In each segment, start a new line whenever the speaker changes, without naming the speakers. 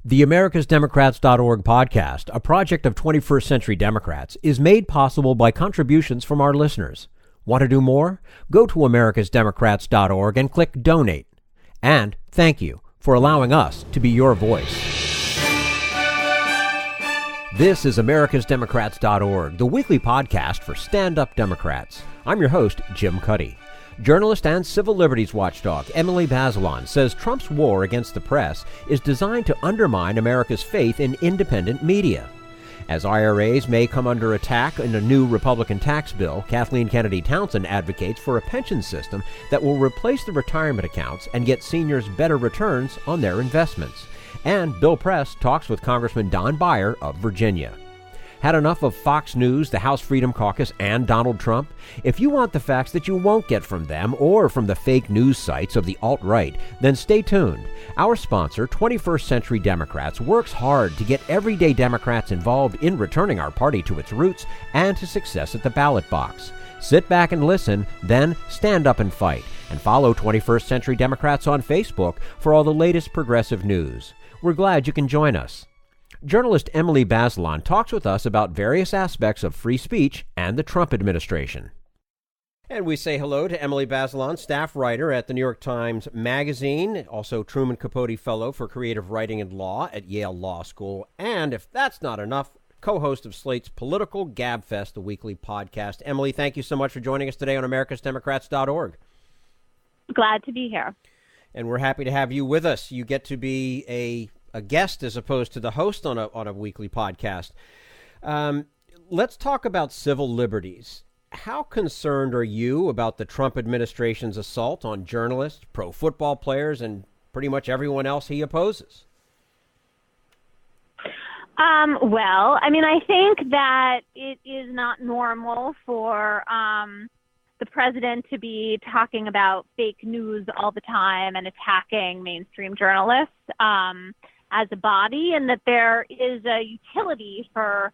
The AmericasDemocrats.org podcast, a project of 21st Century Democrats, is made possible by contributions from our listeners. Want to do more? Go to AmericasDemocrats.org and click Donate. And thank you for allowing us to be your voice. This is AmericasDemocrats.org, the weekly podcast for stand-up Democrats. I'm your host, Jim Cuddy. Journalist and civil liberties watchdog Emily Bazelon says Trump's war against the press is designed to undermine America's faith in independent media. As IRAs may come under attack in a new Republican tax bill, Kathleen Kennedy Townsend advocates for a pension system that will replace the retirement accounts and get seniors better returns on their investments. And Bill Press talks with Congressman Beyer of Virginia. Had enough of Fox News, the House Freedom Caucus, and Donald Trump? If you want the facts that you won't get from them or from the fake news sites of the alt-right, then stay tuned. Our sponsor, 21st Century Democrats, works hard to get everyday Democrats involved in returning our party to its roots and to success at the ballot box. Sit back and listen, then stand up and fight. And follow 21st Century Democrats on Facebook for all the latest progressive news. We're glad you can join us. Journalist Emily Bazelon talks with us about various aspects of free speech and the Trump administration. And we say hello to Emily Bazelon, staff writer at the New York Times Magazine, also Truman Capote Fellow for Creative Writing and Law at Yale Law School, and if that's not enough, co-host of Slate's Political Gabfest, the weekly podcast. Emily, thank you so much for joining us today on AmericasDemocrats.org. Glad to be here. And we're happy to have you with us. You get to be a guest as opposed to the host on a weekly podcast. Let's talk about civil liberties. How concerned are you about the Trump administration's assault on journalists, pro football players, and pretty much everyone else he opposes?
I think that it is not normal for the president to be talking about fake news all the time and attacking mainstream journalists as a body, and that there is a utility for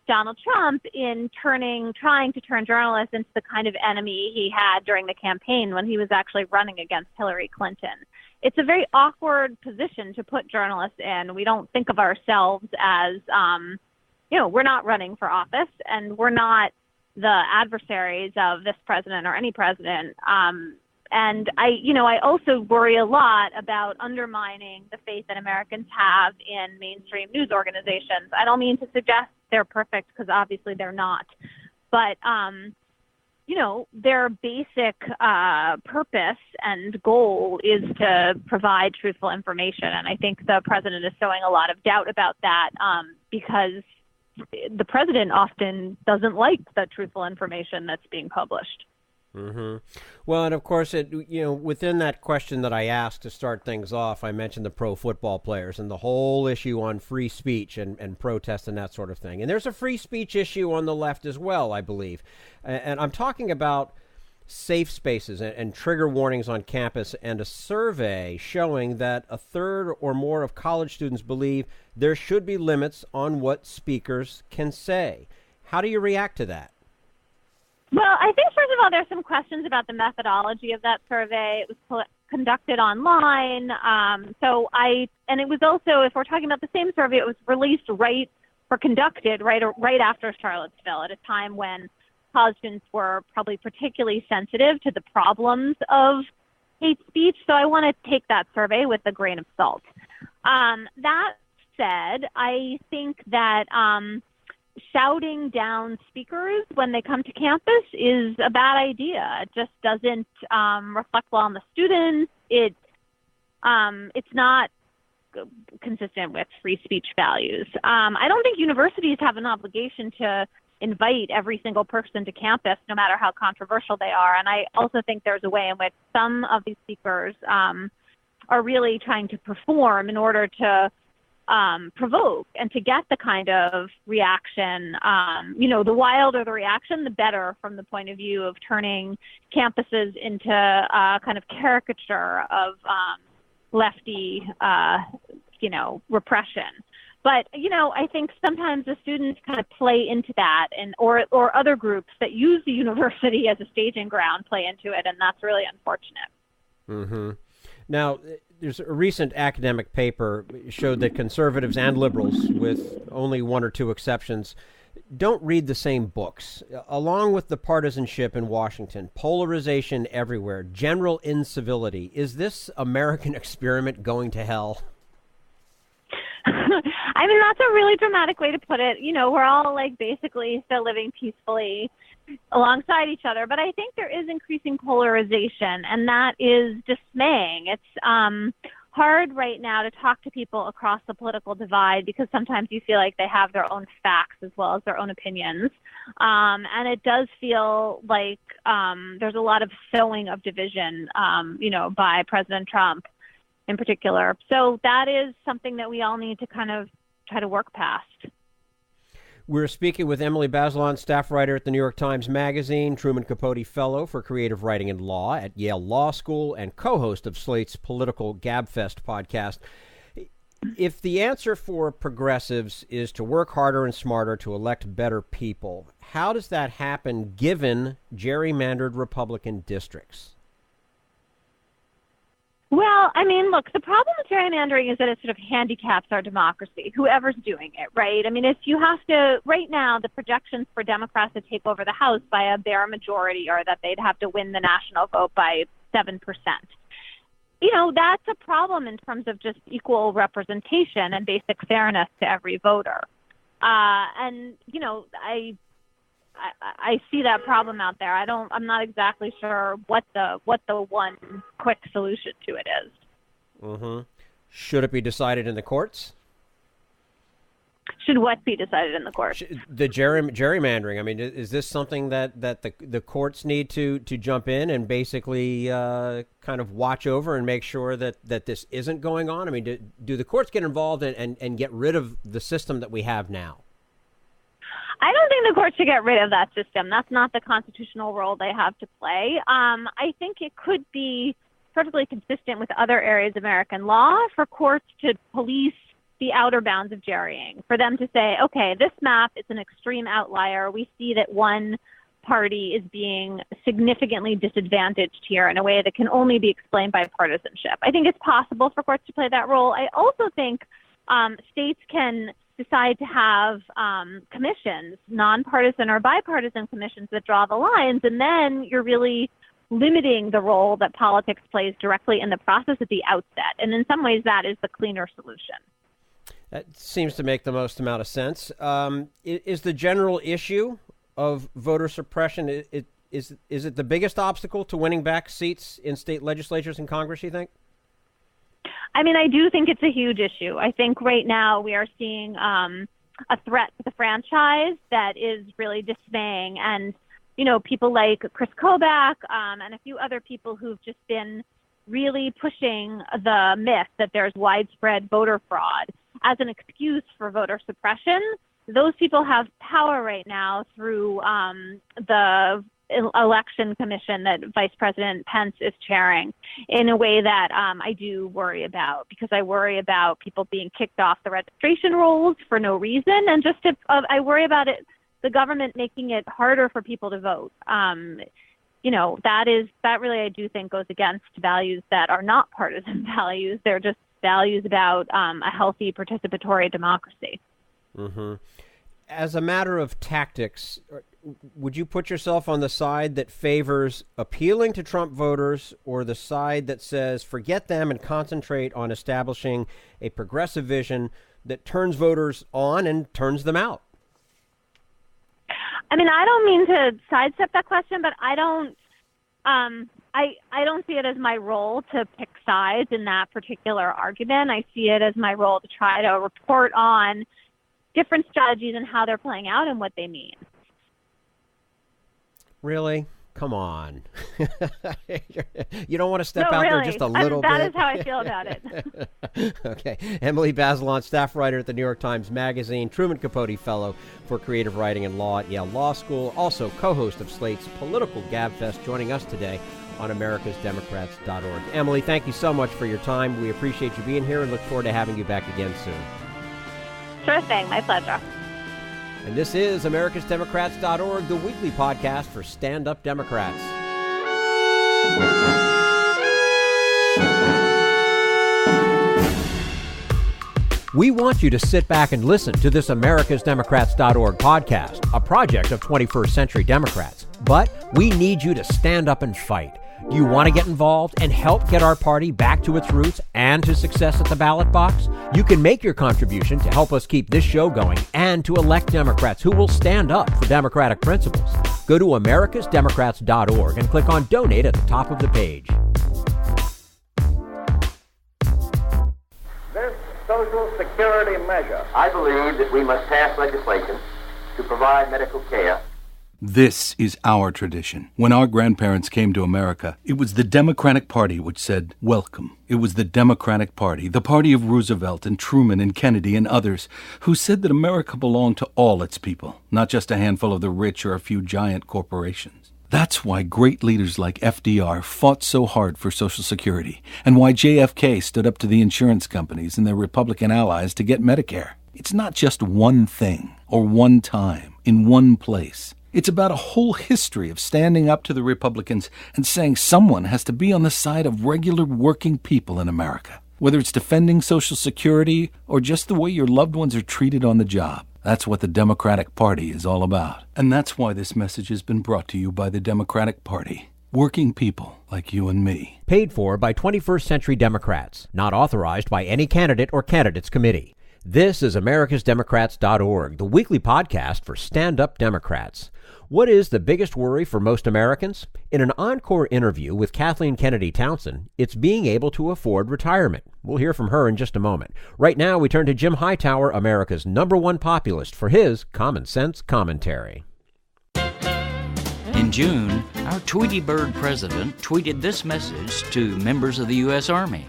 Donald Trump in trying to turn journalists into the kind of enemy he had during the campaign when he was actually running against Hillary Clinton. It's a very awkward position to put journalists in. We don't think of ourselves as, we're not running for office, and we're not the adversaries of this president or any president. And I also worry a lot about undermining the faith that Americans have in mainstream news organizations. I don't mean to suggest they're perfect, because obviously they're not. But, their basic purpose and goal is to provide truthful information. And I think the president is showing a lot of doubt about that because the president often doesn't like the truthful information that's being published.
Mm-hmm. Well, and of course, within that question that I asked to start things off, I mentioned the pro football players and the whole issue on free speech and protest and that sort of thing. And there's a free speech issue on the left as well, I believe. And I'm talking about safe spaces and trigger warnings on campus, and a survey showing that a third or more of college students believe there should be limits on what speakers can say. How do you react to that?
Well, I think, first of all, there's some questions about the methodology of that survey. It was conducted online. And it was also, if we're talking about the same survey, it was released conducted right after Charlottesville, at a time when college students were probably particularly sensitive to the problems of hate speech. So I want to take that survey with a grain of salt. That said, I think that shouting down speakers when they come to campus is a bad idea. It just doesn't reflect well on the students. It's not consistent with free speech values. I don't think universities have an obligation to invite every single person to campus, no matter how controversial they are. And I also think there's a way in which some of these speakers are really trying to perform in order to provoke and to get the kind of reaction, the wilder the reaction, the better, from the point of view of turning campuses into a kind of caricature of lefty, repression. But, I think sometimes the students kind of play into that, or other groups that use the university as a staging ground play into it, and that's really unfortunate.
Mm-hmm. Now, there's a recent academic paper showed that conservatives and liberals, with only one or two exceptions, don't read the same books. Along with the partisanship in Washington, polarization everywhere, general incivility, is this American experiment going to hell?
I mean, that's a really dramatic way to put it. You know, we're all like basically still living peacefully alongside each other, but I think there is increasing polarization, and that is dismaying. It's hard right now to talk to people across the political divide because sometimes you feel like they have their own facts as well as their own opinions. And it does feel like there's a lot of sowing of division, by President Trump in particular. So that is something that we all need to kind of try to work past.
We're speaking with Emily Bazelon, staff writer at the New York Times Magazine, Truman Capote Fellow for Creative Writing and Law at Yale Law School, and co-host of Slate's Political Gabfest podcast. If the answer for progressives is to work harder and smarter to elect better people, how does that happen given gerrymandered Republican districts?
Well, I mean, look, the problem with gerrymandering is that it sort of handicaps our democracy, whoever's doing it, right? I mean, if you have to, right now, the projections for Democrats to take over the House by a bare majority are that they'd have to win the national vote by 7%. You know, that's a problem in terms of just equal representation and basic fairness to every voter. And, you know, I see that problem out there. I'm not exactly sure what the one quick solution to it is.
Mm-hmm. Should it be decided in the courts?
Should what be decided in the courts?
The gerrymandering. I mean, is this something that the courts need to jump in and basically kind of watch over and make sure that this isn't going on? I mean, do the courts get involved and get rid of the system that we have now?
I don't think the courts should get rid of that system. That's not the constitutional role they have to play. I think it could be perfectly consistent with other areas of American law for courts to police the outer bounds of gerrying, for them to say, okay, this map is an extreme outlier. We see that one party is being significantly disadvantaged here in a way that can only be explained by partisanship. I think it's possible for courts to play that role. I also think states can decide to have commissions, nonpartisan or bipartisan commissions that draw the lines, and then you're really limiting the role that politics plays directly in the process at the outset. And in some ways, that is the cleaner solution.
That seems to make the most amount of sense. Is the general issue of voter suppression, is it the biggest obstacle to winning back seats in state legislatures and Congress, you think?
I mean, I do think it's a huge issue. I think right now we are seeing a threat to the franchise that is really dismaying. And, you know, people like Chris Kobach and a few other people who've just been really pushing the myth that there's widespread voter fraud as an excuse for voter suppression. Those people have power right now through the election commission that Vice President Pence is chairing in a way that I do worry about, because I worry about people being kicked off the registration rolls for no reason. And just I worry about the government making it harder for people to vote. That really, I do think, goes against values that are not partisan values. They're just values about a healthy participatory democracy.
Mm-hmm. As a matter of tactics, would you put yourself on the side that favors appealing to Trump voters, or the side that says forget them and concentrate on establishing a progressive vision that turns voters on and turns them out?
I mean, I don't mean to sidestep that question, but I don't see it as my role to pick sides in that particular argument. I see it as my role to try to report on different strategies and how they're playing out and what they mean.
Really? Come on. You don't want to step out there just a little bit?
That is how I feel about it.
Okay. Emily Bazelon, staff writer at the New York Times Magazine, Truman Capote Fellow for Creative Writing and Law at Yale Law School, also co-host of Slate's Political Gabfest, joining us today on americasdemocrats.org. Emily, thank you so much for your time. We appreciate you being here and look forward to having you back again soon.
Sure thing. My pleasure.
And this is americasdemocrats.org, the weekly podcast for stand-up Democrats. We want you to sit back and listen to this americasdemocrats.org podcast, a project of 21st Century Democrats. But we need you to stand up and fight. Do you want to get involved and help get our party back to its roots and to success at the ballot box? You can make your contribution to help us keep this show going and to elect Democrats who will stand up for democratic principles. Go to americasdemocrats.org and click on Donate at the top of the page.
This Social Security measure.
I believe that we must pass legislation to provide medical care.
This is our tradition. When our grandparents came to America, it was the Democratic Party which said, welcome. It was the Democratic Party, the party of Roosevelt and Truman and Kennedy and others, who said that America belonged to all its people, not just a handful of the rich or a few giant corporations. That's why great leaders like FDR fought so hard for Social Security, and why JFK stood up to the insurance companies and their Republican allies to get Medicare. It's not just one thing, or one time, in one place. It's about a whole history of standing up to the Republicans and saying someone has to be on the side of regular working people in America, whether it's defending Social Security or just the way your loved ones are treated on the job. That's what the Democratic Party is all about. And that's why this message has been brought to you by the Democratic Party. Working people like you and me.
Paid for by 21st Century Democrats. Not authorized by any candidate or candidates committee. This is americasdemocrats.org, the weekly podcast for stand-up Democrats. What is the biggest worry for most Americans? In an encore interview with Kathleen Kennedy Townsend, it's being able to afford retirement. We'll hear from her in just a moment. Right now, we turn to Jim Hightower, America's #1 populist, for his common sense commentary.
In June, our Tweety Bird president tweeted this message to members of the U.S. Army.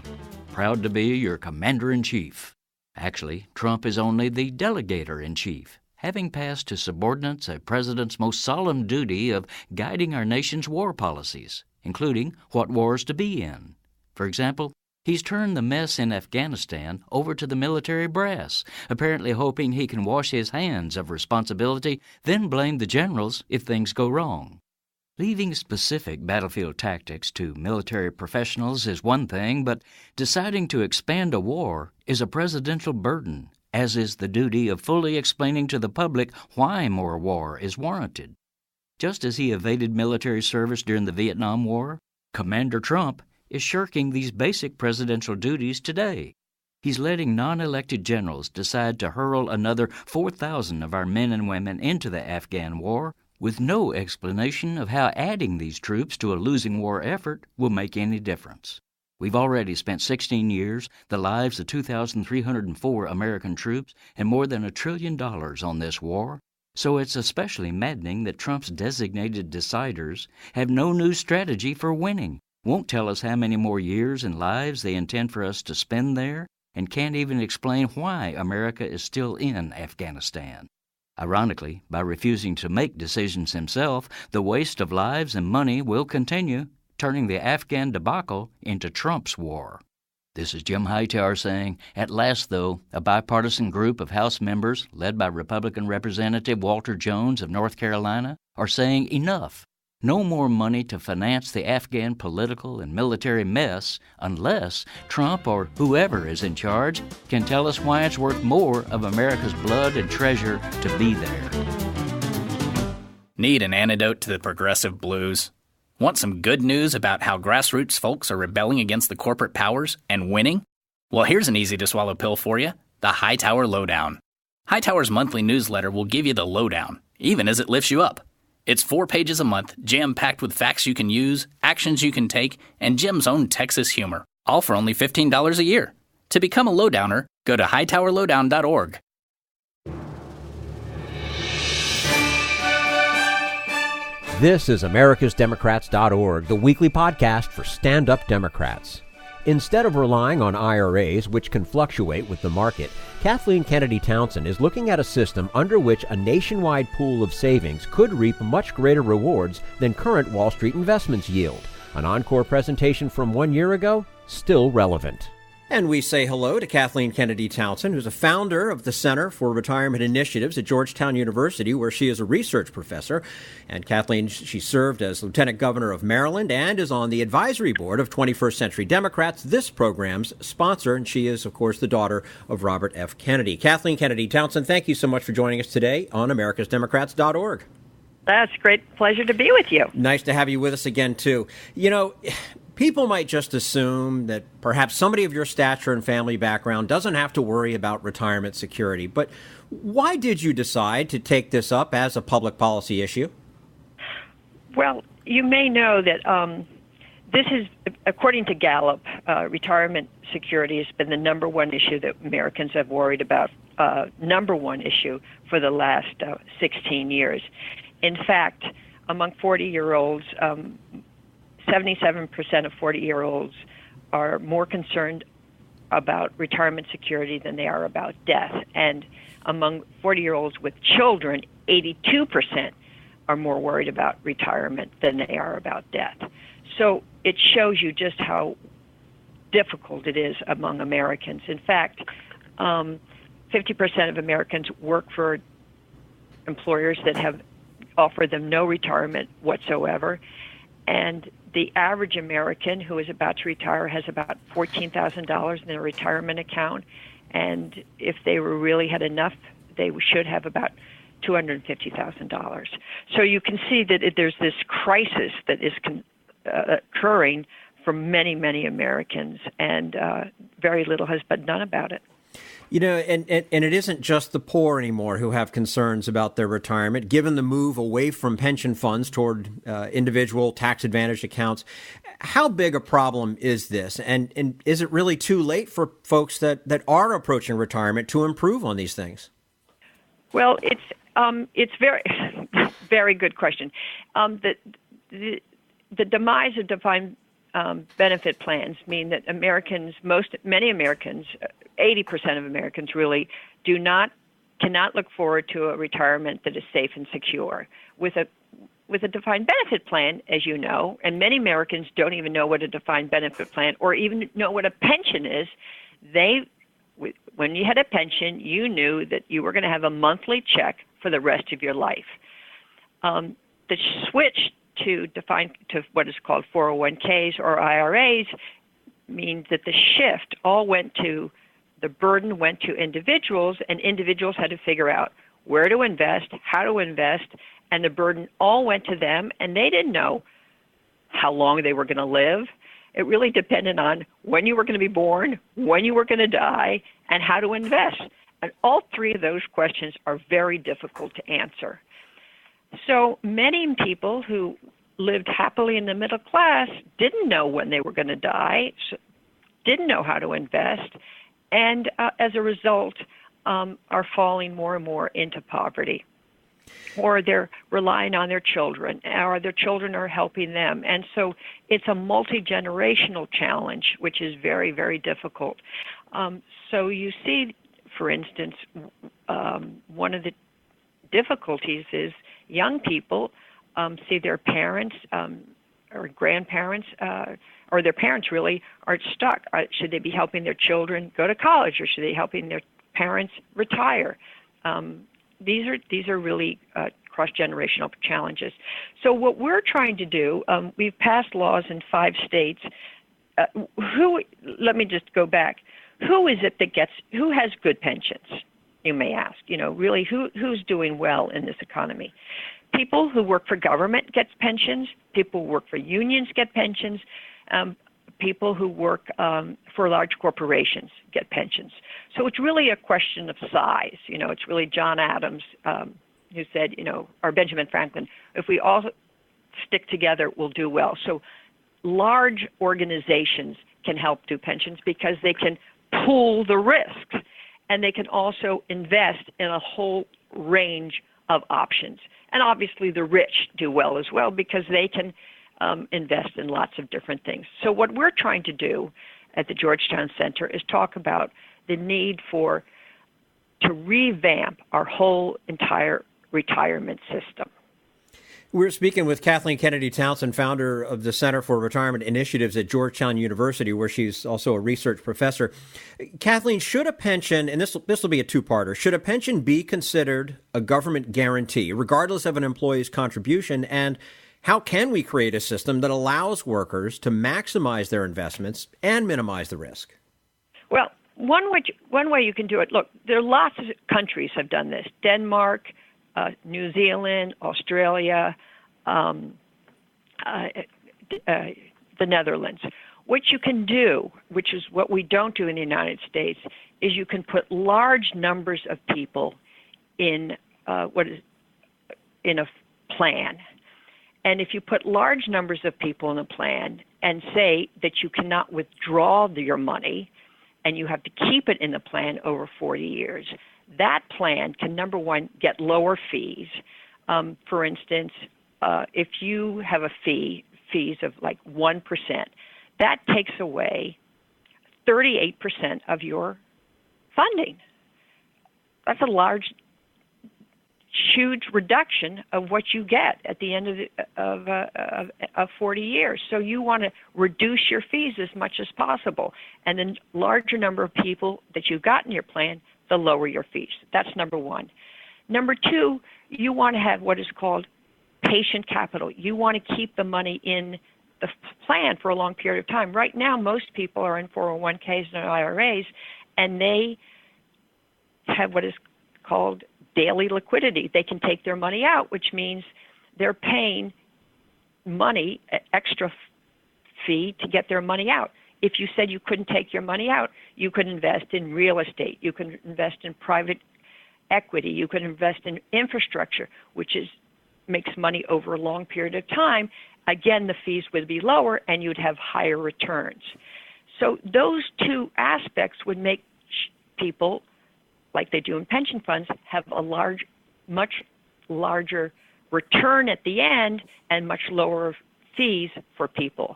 Proud to be your commander-in-chief. Actually, Trump is only the delegator-in-chief, having passed to subordinates a president's most solemn duty of guiding our nation's war policies, including what wars to be in. For example, he's turned the mess in Afghanistan over to the military brass, apparently hoping he can wash his hands of responsibility, then blame the generals if things go wrong. Leaving specific battlefield tactics to military professionals is one thing, but deciding to expand a war is a presidential burden, as is the duty of fully explaining to the public why more war is warranted. Just as he evaded military service during the Vietnam War, Commander Trump is shirking these basic presidential duties today. He's letting non-elected generals decide to hurl another 4,000 of our men and women into the Afghan war with no explanation of how adding these troops to a losing war effort will make any difference. We've already spent 16 years, the lives of 2,304 American troops, and more than $1 trillion on this war, so it's especially maddening that Trump's designated deciders have no new strategy for winning, won't tell us how many more years and lives they intend for us to spend there, and can't even explain why America is still in Afghanistan. Ironically, by refusing to make decisions himself, the waste of lives and money will continue, turning the Afghan debacle into Trump's war. This is Jim Hightower saying, at last, though, a bipartisan group of House members, led by Republican Representative Walter Jones of North Carolina, are saying enough. No more money to finance the Afghan political and military mess unless Trump or whoever is in charge can tell us why it's worth more of America's blood and treasure to be there.
Need an antidote to the progressive blues? Want some good news about how grassroots folks are rebelling against the corporate powers and winning? Well, here's an easy-to-swallow pill for you, the Hightower Lowdown. Hightower's monthly newsletter will give you the lowdown, even as it lifts you up. It's 4 pages a month, jam-packed with facts you can use, actions you can take, and Jim's own Texas humor, all for only $15 a year. To become a lowdowner, go to hightowerlowdown.org.
This is americasdemocrats.org, the weekly podcast for stand-up Democrats. Instead of relying on I.R.As, which can fluctuate with the market, Kathleen Kennedy Townsend is looking at a system under which a nationwide pool of savings could reap much greater rewards than current Wall Street investments yield. An encore presentation from 1 year ago, still relevant. And we say hello to Kathleen Kennedy Townsend, who's a founder of the Center for Retirement Initiatives at Georgetown University, where she is a research professor. And Kathleen, she served as Lieutenant Governor of Maryland and is on the advisory board of 21st Century Democrats, this program's sponsor. And she is, of course, the daughter of Robert F. Kennedy. Kathleen Kennedy Townsend, thank you so much for joining us today on americasdemocrats.org.
That's a great pleasure to be with you.
Nice to have you with us again, too. You know, people might just assume that perhaps somebody of your stature and family background doesn't have to worry about retirement security. But why did you decide to take this up as a public policy issue?
Well, you may know that this is, according to Gallup, retirement security has been the number one issue that Americans have worried about, number one issue for the last 16 years. In fact, among 40-year-olds, 77% of 40-year-olds are more concerned about retirement security than they are about death. And among 40-year-olds with children, 82% are more worried about retirement than they are about death. So it shows you just how difficult it is among Americans. In fact, 50% of Americans work for employers that have offered them no retirement whatsoever. And the average American who is about to retire has about $14,000 in their retirement account. And if they really had enough, they should have about $250,000. So you can see that there's this crisis that is occurring for many, many Americans, and very little has been done about it.
You know, and it isn't just the poor anymore who have concerns about their retirement. Given the move away from pension funds toward individual tax-advantaged accounts, how big a problem is this? And is it really too late for folks that are approaching retirement to improve on these things?
Well, it's very, very good question. The demise of defined benefit plans mean that many Americans, 80% of Americans really cannot look forward to a retirement that is safe and secure. With a defined benefit plan, as you know, and many Americans don't even know what a defined benefit plan or even know what a pension is. When you had a pension, you knew that you were going to have a monthly check for the rest of your life. The switch to what is called 401ks or I.R.As means that the burden went to individuals, and individuals had to figure out where to invest, how to invest, and the burden all went to them, and they didn't know how long they were going to live. It really depended on when you were going to be born, when you were going to die, and how to invest. And all three of those questions are very difficult to answer. So many people who lived happily in the middle class didn't know when they were going to die, didn't know how to invest, and as a result are falling more and more into poverty. Or they're relying on their children, or their children are helping them. And so it's a multi-generational challenge, which is very, very difficult. So you see, for instance, one of the difficulties is young people see their parents or grandparents or their parents really are stuck. Should they be helping their children go to college, or should they be helping their parents retire? These are really cross-generational challenges. So what we're trying to do, we've passed laws in 5 states. Let me just go back. Who is it who has good pensions, you may ask? Really, who's doing well in this economy? People who work for government get pensions. People who work for unions get pensions. People who work for large corporations get pensions. So it's really a question of size. It's really John Adams who said, or Benjamin Franklin, if we all stick together, we'll do well. So large organizations can help do pensions because they can pool the risks, and they can also invest in a whole range of options. And obviously the rich do well as well because they can invest in lots of different things. So what we're trying to do at the Georgetown Center is talk about the need to revamp our whole entire retirement system.
We're speaking with Kathleen Kennedy Townsend, founder of the Center for Retirement Initiatives at Georgetown University, where she's also a research professor. Kathleen, should a pension, and this will be a two-parter, should a pension be considered a government guarantee, regardless of an employee's contribution? And how can we create a system that allows workers to maximize their investments and minimize the risk?
Well, one way you can do it, look, there are lots of countries have done this. Denmark, New Zealand, Australia, the Netherlands. What you can do, which is what we don't do in the United States, is you can put large numbers of people in a plan. And if you put large numbers of people in a plan and say that you cannot withdraw your money and you have to keep it in the plan over 40 years, that plan can, number one, get lower fees. For instance, if you have fees of like 1%, that takes away 38% of your funding. That's a huge reduction of what you get at the end of 40 years. So you want to reduce your fees as much as possible. And the larger number of people that you've got in your plan, the lower your fees. That's number one. Number two, you want to have what is called patient capital. You want to keep the money in the plan for a long period of time. Right now, most people are in 401ks and IRAs, and they have what is called daily liquidity. They can take their money out, which means they're paying money, extra fee to get their money out. If you said you couldn't take your money out, you could invest in real estate. You could invest in private equity. You could invest in infrastructure, which makes money over a long period of time. Again, the fees would be lower and you'd have higher returns. So those two aspects would make people, like they do in pension funds, have a much larger return at the end and much lower fees for people.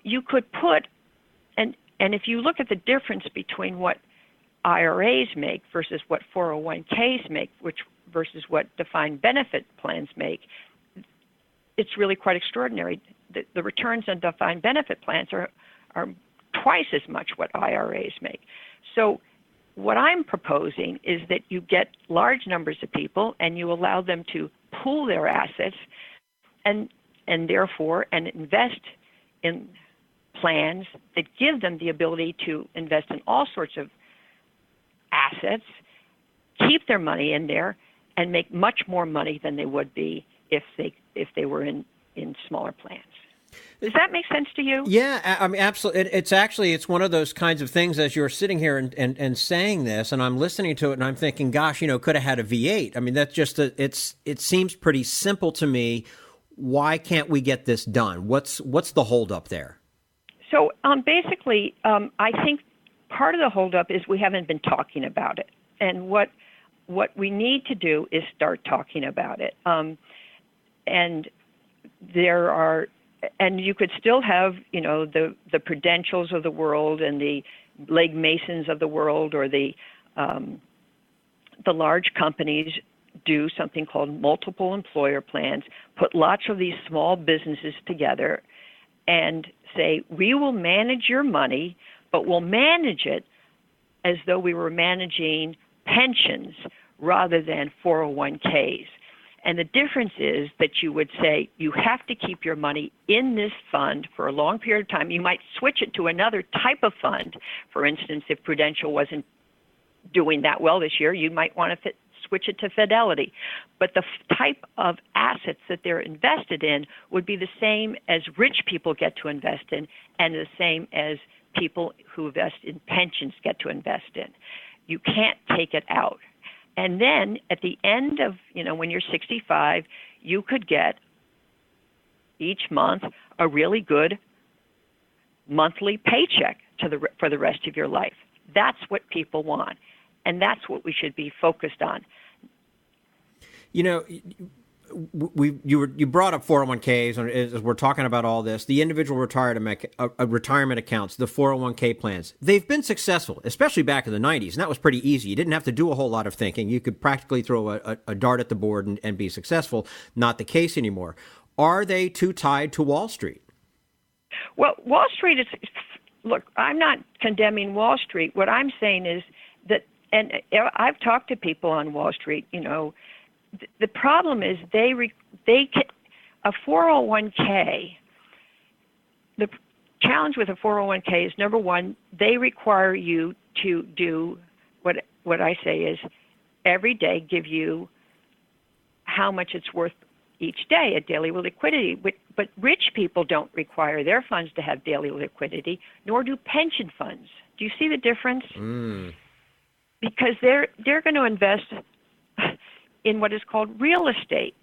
You could put, and if you look at the difference between what IRAs make versus what 401ks make, versus what defined benefit plans make, it's really quite extraordinary. The returns on defined benefit plans are twice as much what IRAs make. So what I'm proposing is that you get large numbers of people and you allow them to pool their assets and therefore invest in plans that give them the ability to invest in all sorts of assets, keep their money in there, and make much more money than they would be if they were in smaller plans. Does that make sense to you?
Yeah, I mean, absolutely. It's one of those kinds of things as you're sitting here and saying this, and I'm listening to it, and I'm thinking, gosh, could have had a V8. I mean, that's just it seems pretty simple to me. Why can't we get this done? What's the holdup there?
So basically, I think part of the holdup is we haven't been talking about it, and what we need to do is start talking about it. And you could still have, the Prudentials of the world and the Legg Masons of the world, or the large companies do something called multiple employer plans, put lots of these small businesses together and say, we will manage your money, but we'll manage it as though we were managing pensions rather than 401ks. And the difference is that you would say you have to keep your money in this fund for a long period of time. You might switch it to another type of fund. For instance, if Prudential wasn't doing that well this year, you might want to switch it to Fidelity. But the type of assets that they're invested in would be the same as rich people get to invest in, and the same as people who invest in pensions get to invest in. You can't take it out. And then at the end of, when you're 65, you could get each month a really good monthly paycheck for the rest of your life. That's what people want. And that's what we should be focused on.
you brought up 401ks, and as we're talking about all this, the individual retirement accounts, the 401k plans, they've been successful, especially back in the 90s, and that was pretty easy. You didn't have to do a whole lot of thinking. You could practically throw a dart at the board and be successful. Not the case anymore. Are they too tied to Wall Street?
Well, Wall Street is, look, I'm not condemning Wall Street. What I'm saying is that, and I've talked to people on Wall Street, the problem is they can, a 401k, the challenge with a 401k is, number one, they require you to do what I say is every day give you how much it's worth each day, a daily liquidity. But rich people don't require their funds to have daily liquidity, nor do pension funds. Do you see the difference? Because they're going to invest in what is called real estate.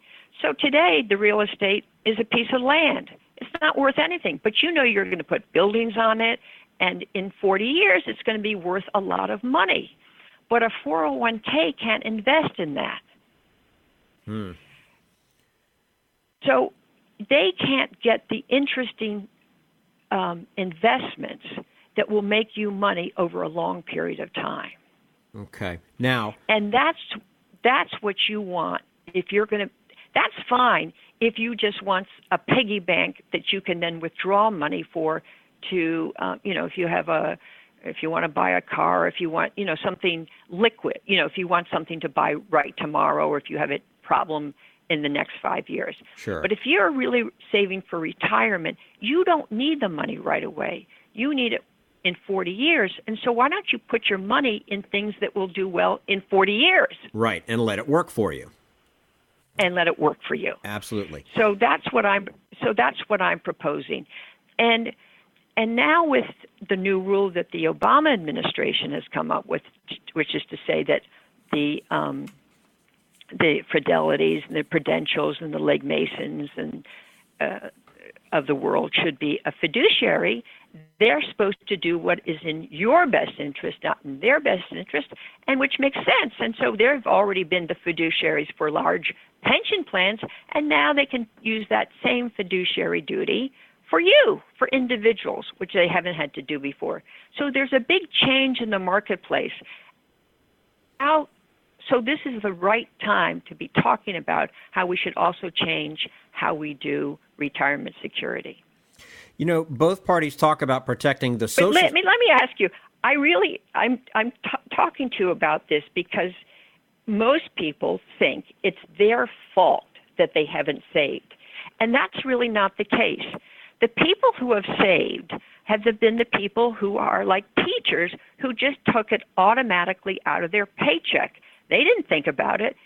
So today, the real estate is a piece of land. It's not worth anything, but you're going to put buildings on it, and in 40 years, it's going to be worth a lot of money. But a 401k can't invest in that. So they can't get the interesting investments that will make you money over a long period of time.
Okay. Now,
and that's what you want. If you're going to, that's fine if you just want a piggy bank that you can then withdraw money for to, if you want to buy a car, if you want, something liquid, if you want something to buy right tomorrow, or if you have a problem in the next 5 years.
Sure.
But if you're really saving for retirement, you don't need the money right away. You need it in 40 years. And so why don't you put your money in things that will do well in 40 years?
Right, and let it work for you.
And let it work for you.
Absolutely.
So that's what I'm proposing. And now with the new rule that the Obama administration has come up with, which is to say that the Fidelities and the Prudentials and the Legg Masons and of the world should be a fiduciary. They're supposed to do what is in your best interest, not in their best interest, and which makes sense. And so they've already been the fiduciaries for large pension plans, and now they can use that same fiduciary duty for you, for individuals, which they haven't had to do before. So there's a big change in the marketplace. So this is the right time to be talking about how we should also change how we do retirement security.
Both parties talk about protecting the social.
But let me ask you. I'm talking to you about this because most people think it's their fault that they haven't saved, and that's really not the case. The people who have saved have been the people who are like teachers who just took it automatically out of their paycheck. They didn't think about it.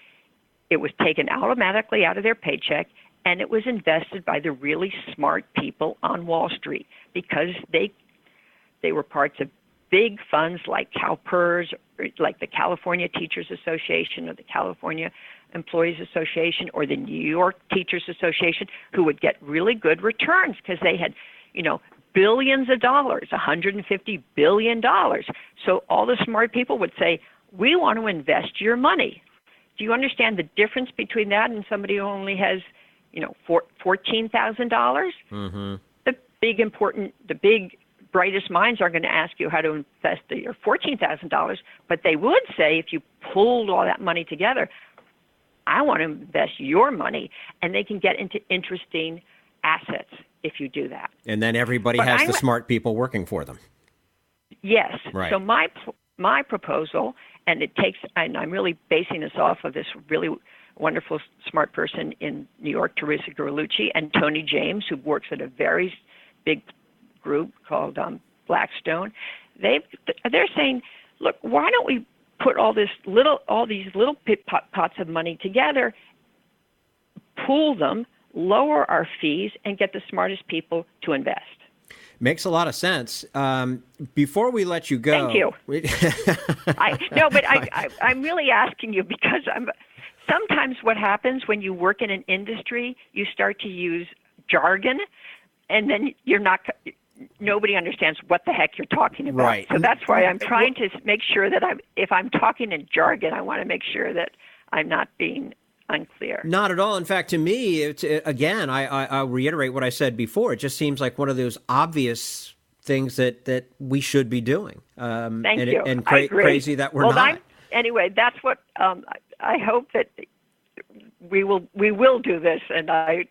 It was taken automatically out of their paycheck, and it was invested by the really smart people on Wall Street because they were parts of big funds like CalPERS, or like the California Teachers Association or the California Employees Association or the New York Teachers Association, who would get really good returns because they had, billions of dollars, $150 billion. So all the smart people would say, we want to invest your money. Do you understand the difference between that and somebody who only has, $14,000?
Mm-hmm.
The big brightest minds aren't going to ask you how to invest your $14,000, but they would say if you pulled all that money together, I want to invest your money, and they can get into interesting assets if you do that.
And then everybody has the smart people working for them.
Yes.
Right.
So my proposal, and I'm really basing this off of this really wonderful smart person in New York, Teresa Gurlucci, and Tony James, who works at a very big group called Blackstone. They're saying, look, why don't we put all these little pots of money together, pool them, lower our fees, and get the smartest people to invest.
Makes a lot of sense. Before we let you go,
thank you. I'm really asking you because sometimes what happens when you work in an industry, you start to use jargon, and then nobody understands what the heck you're talking about.
Right.
So that's why I'm trying to make sure that if I'm talking in jargon, I want to make sure that I'm not being unclear.
Not at all. In fact, to me, again, I'll reiterate what I said before. It just seems like one of those obvious things that we should be doing.
Thank you.
And
I agree.
Crazy that we're not.
Anyway, that's what I hope that we will do this, and I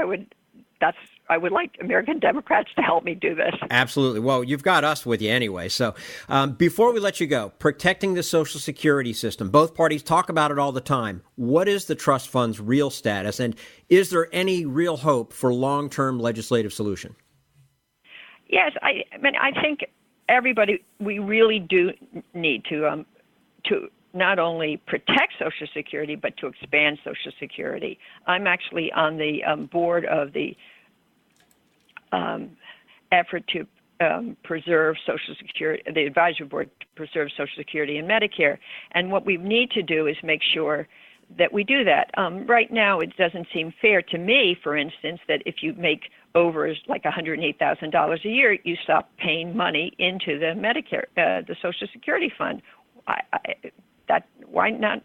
would like American Democrats to help me do this.
Absolutely. Well, you've got us with you anyway. So before we let you go, protecting the Social Security system, both parties talk about it all the time. What is the trust fund's real status, and is there any real hope for long-term legislative solution?
Yes, I think everybody, we really do need to not only protect Social Security, but to expand Social Security. I'm actually on the board of the effort to preserve Social Security, the advisory board to preserve Social Security and Medicare. And what we need to do is make sure that we do that. Right now, it doesn't seem fair to me, for instance, that if you make over like $108,000 a year, you stop paying money into the Medicare, the Social Security fund. Why not?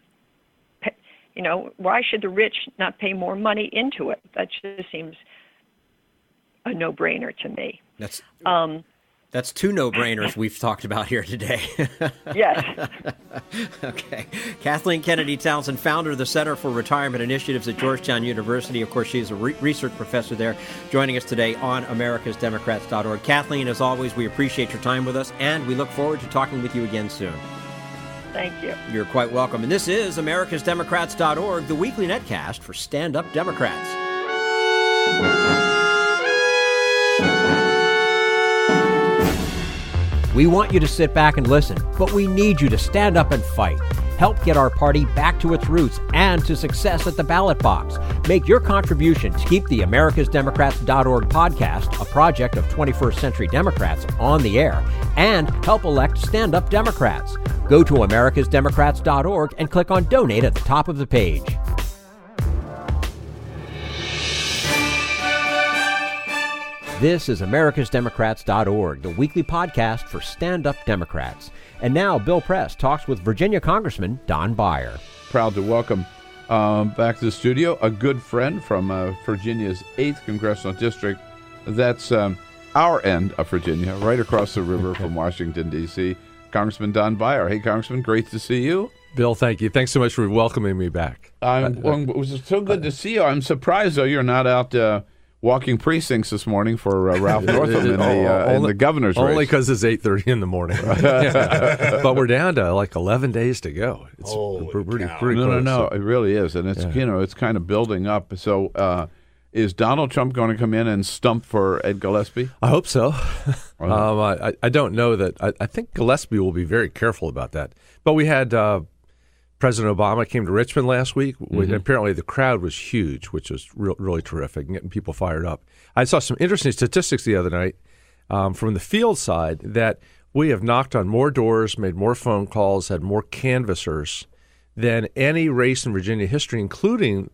Why should the rich not pay more money into it? That just seems a no-brainer to me.
That's two no-brainers we've talked about here today.
Yes.
Okay. Kathleen Kennedy Townsend, founder of the Center for Retirement Initiatives at Georgetown University. Of course, she's a research professor there, joining us today on americasdemocrats.org. Kathleen, as always, we appreciate your time with us, and we look forward to talking with you again soon.
Thank you.
You're quite welcome. And this is americasdemocrats.org, the weekly netcast for stand-up Democrats. We want you to sit back and listen, but we need you to stand up and fight. Help get our party back to its roots and to success at the ballot box. Make your contribution to keep the americasdemocrats.org podcast, a project of 21st Century Democrats, on the air, and help elect stand-up Democrats. Go to americasdemocrats.org and click on Donate at the top of the page. This is americasdemocrats.org, the weekly podcast for stand-up Democrats. And now Bill Press talks with Virginia Congressman Don Beyer.
Proud to welcome back to the studio a good friend from Virginia's 8th Congressional District. That's our end of Virginia, right across the river from Washington, D.C., Congressman Don Beyer. Hey, Congressman, great to see you.
Bill, thank you. Thanks so much for welcoming me back.
It was so good to see you. I'm surprised, though, you're not out walking precincts this morning for Ralph Northam in the governor's race.
Only because it's 8:30 in the morning. But we're down to like 11 days to go. It's pretty close.
No, it really is. And it's, it's kind of building up. So is Donald Trump going to come in and stump for Ed Gillespie?
I hope so. I don't know that. I think Gillespie will be very careful about that. But we had President Obama came to Richmond last week. Mm-hmm. Apparently the crowd was huge, which was really terrific, and getting people fired up. I saw some interesting statistics the other night from the field side that we have knocked on more doors, made more phone calls, had more canvassers than any race in Virginia history, including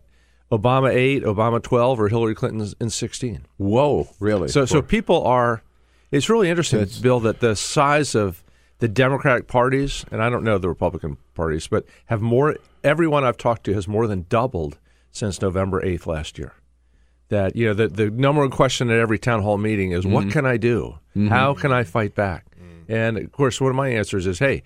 Obama 8, Obama 12, or Hillary Clinton in 16.
Whoa, really?
So people are – it's really interesting, Bill, that the size of the Democratic parties, and I don't know the Republican parties, but have more. Everyone I've talked to has more than doubled since November 8th last year. That the number one question at every town hall meeting is, what can I do? Mm-hmm. How can I fight back? And of course, one of my answers is, hey,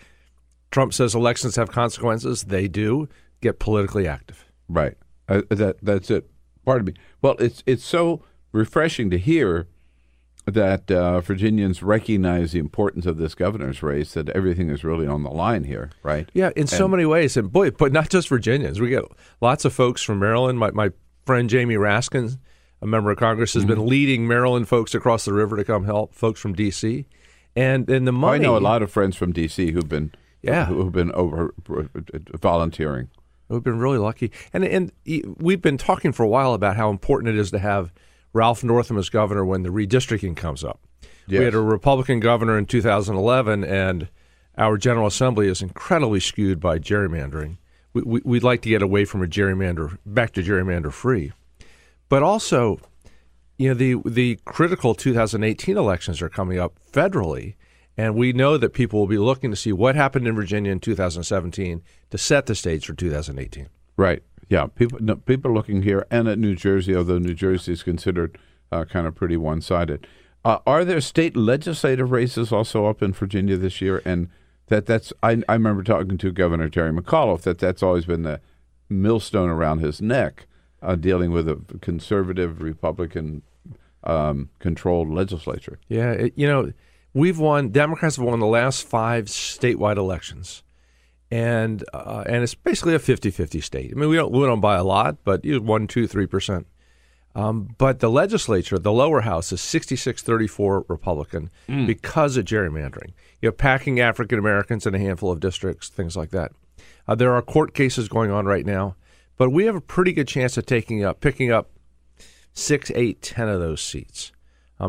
Trump says elections have consequences. They do. Get politically active.
Right. That's it. Pardon me. Well, it's so refreshing to hear that Virginians recognize the importance of this governor's race, that everything is really on the line here, right?
Yeah, in so many ways. And boy, but not just Virginians. We get lots of folks from Maryland. My friend Jamie Raskin, a member of Congress, has been leading Maryland folks across the river to come help, folks from D.C. And the money...
I know a lot of friends from D.C. who've been over volunteering.
We've been really lucky. And we've been talking for a while about how important it is to have Ralph Northam as governor when the redistricting comes up. Yes. We had a Republican governor in 2011, and our General Assembly is incredibly skewed by gerrymandering. We'd like to get away from a gerrymander, back to gerrymander free. But also, the critical 2018 elections are coming up federally, and we know that people will be looking to see what happened in Virginia in 2017 to set the stage for 2018.
Right. Yeah, people are looking here and at New Jersey, although New Jersey is considered kind of pretty one-sided. Are there state legislative races also up in Virginia this year? And I remember talking to Governor Terry McAuliffe that's always been the millstone around his neck, dealing with a conservative Republican controlled legislature.
Yeah, Democrats have won the last 5 statewide elections. And it's basically a 50-50 state. I mean, we don't buy a lot, but 1, 2, 3%. But the legislature, the lower house, is 66-34 Republican because of gerrymandering. Packing African Americans in a handful of districts, things like that. There are court cases going on right now, but we have a pretty good chance of picking up 6, 8, 10 of those seats.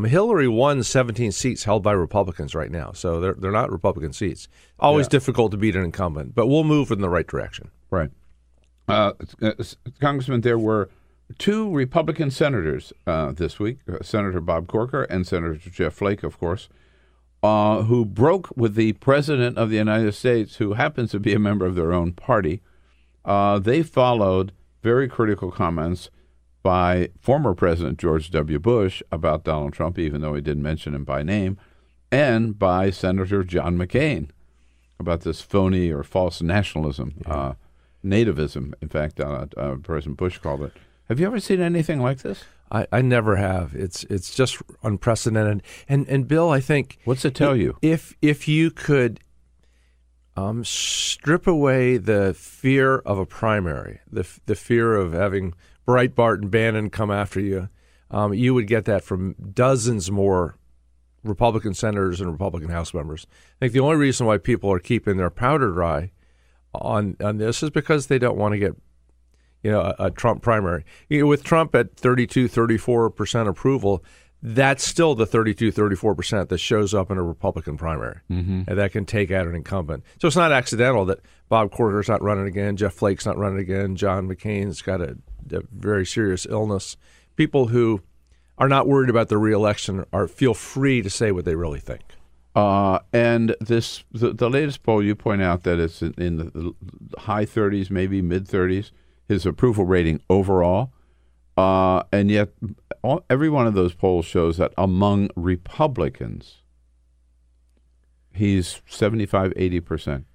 Hillary won 17 seats held by Republicans right now, so they're not Republican seats. Always difficult to beat an incumbent, but we'll move in the right direction.
Right. Congressman, there were 2 Republican senators this week, Senator Bob Corker and Senator Jeff Flake, of course, who broke with the President of the United States, who happens to be a member of their own party. They followed very critical comments by former President George W. Bush about Donald Trump, even though he didn't mention him by name, and by Senator John McCain about this phony or false nationalism, nativism, in fact, President Bush called it. Have you ever seen anything like this?
I never have. It's just unprecedented. And Bill, I think...
What's it tell you?
If you could strip away the fear of a primary, the fear of having Breitbart and Bannon come after you, you would get that from dozens more Republican senators and Republican House members. I think the only reason why people are keeping their powder dry on this is because they don't want to get a Trump primary. With Trump at 32-34% approval, that's still the 32-34% that shows up in a Republican primary, and that can take out an incumbent. So it's not accidental that Bob Corker's not running again, Jeff Flake's not running again, John McCain's got a very serious illness. People who are not worried about the reelection feel free to say what they really think.
And the latest poll, you point out that it's in the high 30s, maybe mid 30s, his approval rating overall. And yet every one of those polls shows that among Republicans, he's 75-80%.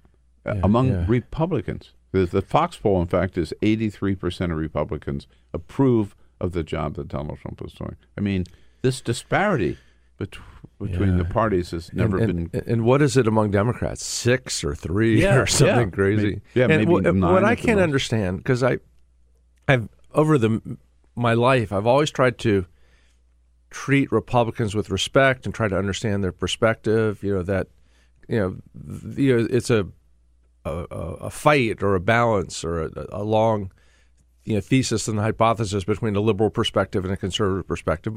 Among Republicans. The Fox poll, in fact, is 83% of Republicans approve of the job that Donald Trump was doing. I mean, this disparity between the parties has never been...
And what is it among Democrats? 6 or 3 or something crazy?
Maybe 9.
What I can't understand, because I've over my life, I've always tried to treat Republicans with respect and try to understand their perspective. It's a fight or a balance or a long thesis and hypothesis between a liberal perspective and a conservative perspective.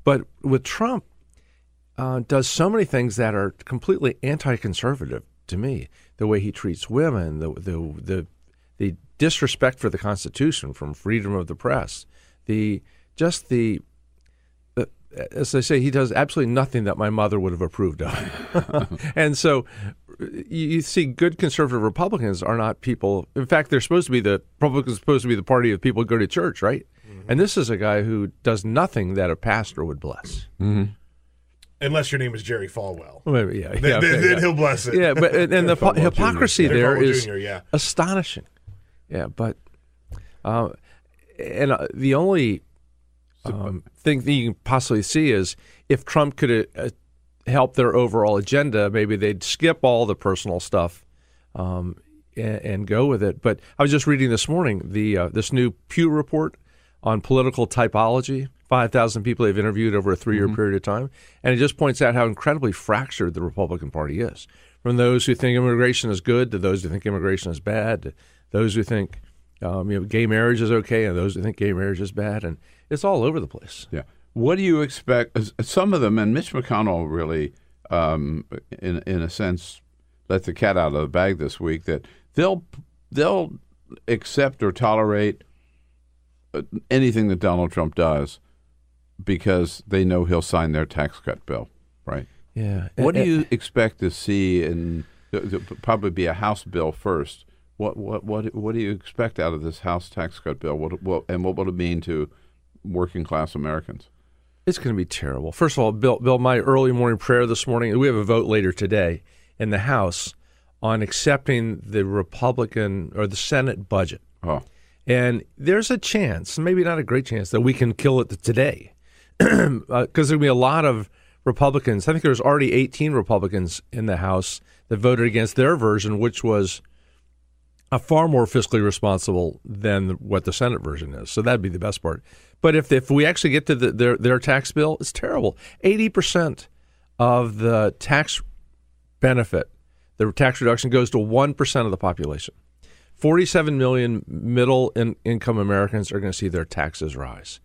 But with Trump, does so many things that are completely anti-conservative to me. The way he treats women, the disrespect for the Constitution, from freedom of the press, as I say, he does absolutely nothing that my mother would have approved of. And so you see good conservative Republicans are not people. In fact, Republicans are supposed to be the party of people who go to church, right? Mm-hmm. And this is a guy who does nothing that a pastor would bless.
Mm-hmm. Unless your name is Jerry Falwell.
Well,
then he'll bless it.
Yeah, but and the hypocrisy
Jr.
there is
Jr.,
astonishing. Yeah, but the only thing that you can possibly see is if Trump could help their overall agenda, maybe they'd skip all the personal stuff and go with it. But I was just reading this morning this new Pew report on political typology. 5,000 people they've interviewed over a 3-year period of time, and it just points out how incredibly fractured the Republican Party is. From those who think immigration is good to those who think immigration is bad, to those who think gay marriage is okay, and those who think gay marriage is bad, and it's all over the place.
Yeah. What do you expect? Some of them, and Mitch McConnell really, in a sense, let the cat out of the bag this week, that they'll accept or tolerate anything that Donald Trump does because they know he'll sign their tax cut bill, right?
Yeah.
What do you expect to see? There'll probably be a House bill first, What do you expect out of this House tax cut bill? What will it mean to working class Americans?
It's going to be terrible. First of all, Bill, my early morning prayer this morning, we have a vote later today in the House on accepting the Republican or the Senate budget.
Oh.
And there's a chance, maybe not a great chance, that we can kill it today. Because there'll be a lot of Republicans. I think there's already 18 Republicans in the House that voted against their version, which was a far more fiscally responsible than what the Senate version is. So that'd be the best part. But if we actually get to their tax bill, it's terrible. 80% of the tax benefit, the tax reduction, goes to 1% of the population. 47 million middle-income Americans are going to see their taxes rise.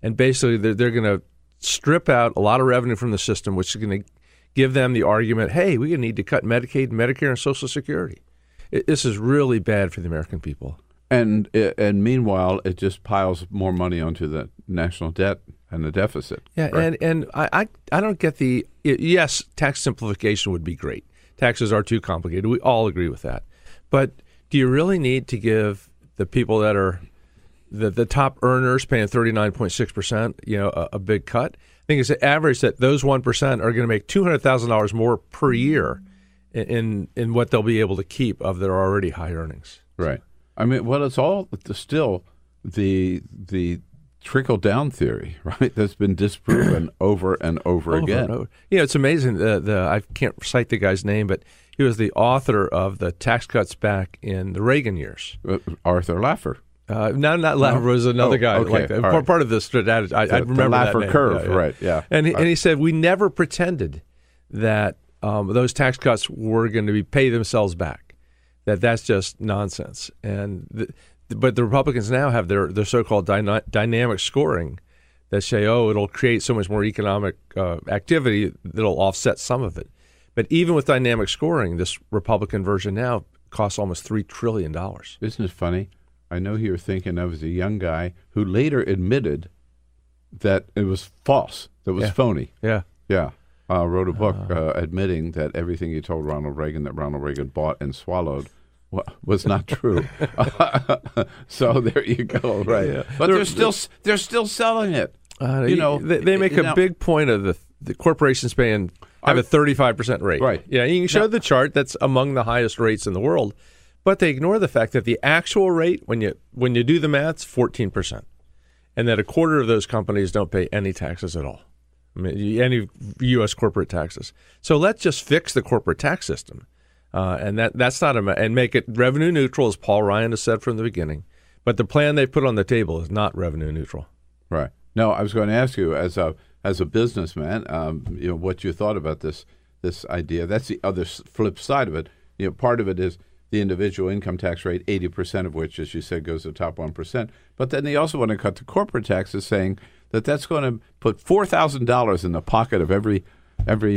And basically, they're going to strip out a lot of revenue from the system, which is going to give them the argument, hey, we need to cut Medicaid, Medicare, and Social Security. This is really bad for the American people.
And meanwhile, it just piles more money onto the national debt and the deficit.
Yeah, right? and I don't get yes, tax simplification would be great. Taxes are too complicated. We all agree with that. But do you really need to give the people that are the top earners paying 39.6%, a big cut? I think it's an average that those 1% are going to make $200,000 more per year in what they'll be able to keep of their already high earnings.
Right. I mean, well, it's all still the trickle-down theory, right, that's been disproven over and over again.
It's amazing. I can't cite the guy's name, but he was the author of the tax cuts back in the Reagan years.
Arthur Laffer.
Not Laffer, was another guy.
Okay.
Like
right.
Part of the strategy. I remember
the Laffer
that name.
curve, right, yeah.
And he said, we never pretended that those tax cuts were going to pay themselves back. That's just nonsense. But the Republicans now have their so-called dynamic scoring that say, it'll create so much more economic activity that'll offset some of it. But even with dynamic scoring, this Republican version now costs almost $3 trillion.
Isn't it funny? I know who you're thinking of as a young guy who later admitted that it was false, that it was phony.
Yeah.
Yeah. Wrote a book admitting that everything he told Ronald Reagan that Ronald Reagan bought and swallowed was not true. So there you go. Right. Yeah. But they're still selling it.
They make a big point of the corporations have a 35% rate.
Right.
Yeah. You can show the chart that's among the highest rates in the world, but they ignore the fact that the actual rate when you do the math, 14%, and that a quarter of those companies don't pay any taxes at all. I mean, any U.S. corporate taxes. So let's just fix the corporate tax system, and that's not and make it revenue neutral, as Paul Ryan has said from the beginning. But the plan they put on the table is not revenue neutral.
Right. No, I was going to ask you as a businessman, what you thought about this idea. That's the other flip side of it. Part of it is the individual income tax rate, 80% of which, as you said, goes to the top 1%. But then they also want to cut the corporate taxes, saying that's going to put $4,000 in the pocket of every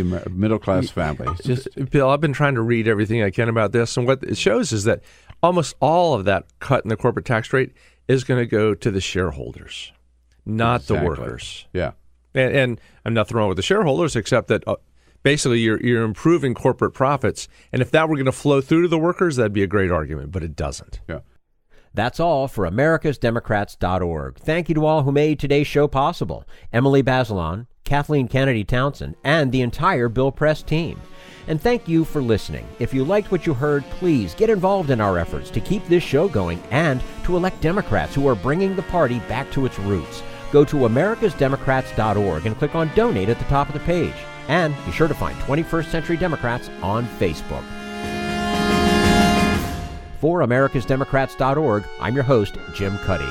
middle-class family. It's just,
Bill, I've been trying to read everything I can about this, and what it shows is that almost all of that cut in the corporate tax rate is going to go to the shareholders, not the workers.
Yeah.
And I'm nothing wrong with the shareholders, except that basically you're improving corporate profits, and if that were going to flow through to the workers, that'd be a great argument, but it doesn't.
Yeah.
That's all for americasdemocrats.org. Thank you to all who made today's show possible. Emily Bazelon, Kathleen Kennedy Townsend, and the entire Bill Press team. And thank you for listening. If you liked what you heard, please get involved in our efforts to keep this show going and to elect Democrats who are bringing the party back to its roots. Go to americasdemocrats.org and click on Donate at the top of the page. And be sure to find 21st Century Democrats on Facebook. For americasdemocrats.org, I'm your host, Jim Cuddy.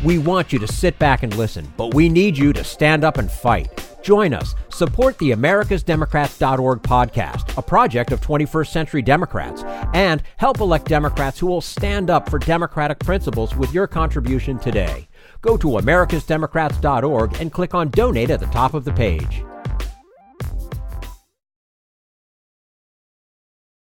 We want you to sit back and listen, but we need you to stand up and fight. Join us. Support the americasdemocrats.org podcast, a project of 21st Century Democrats, and help elect Democrats who will stand up for democratic principles with your contribution today. Go to americasdemocrats.org and click on Donate at the top of the page.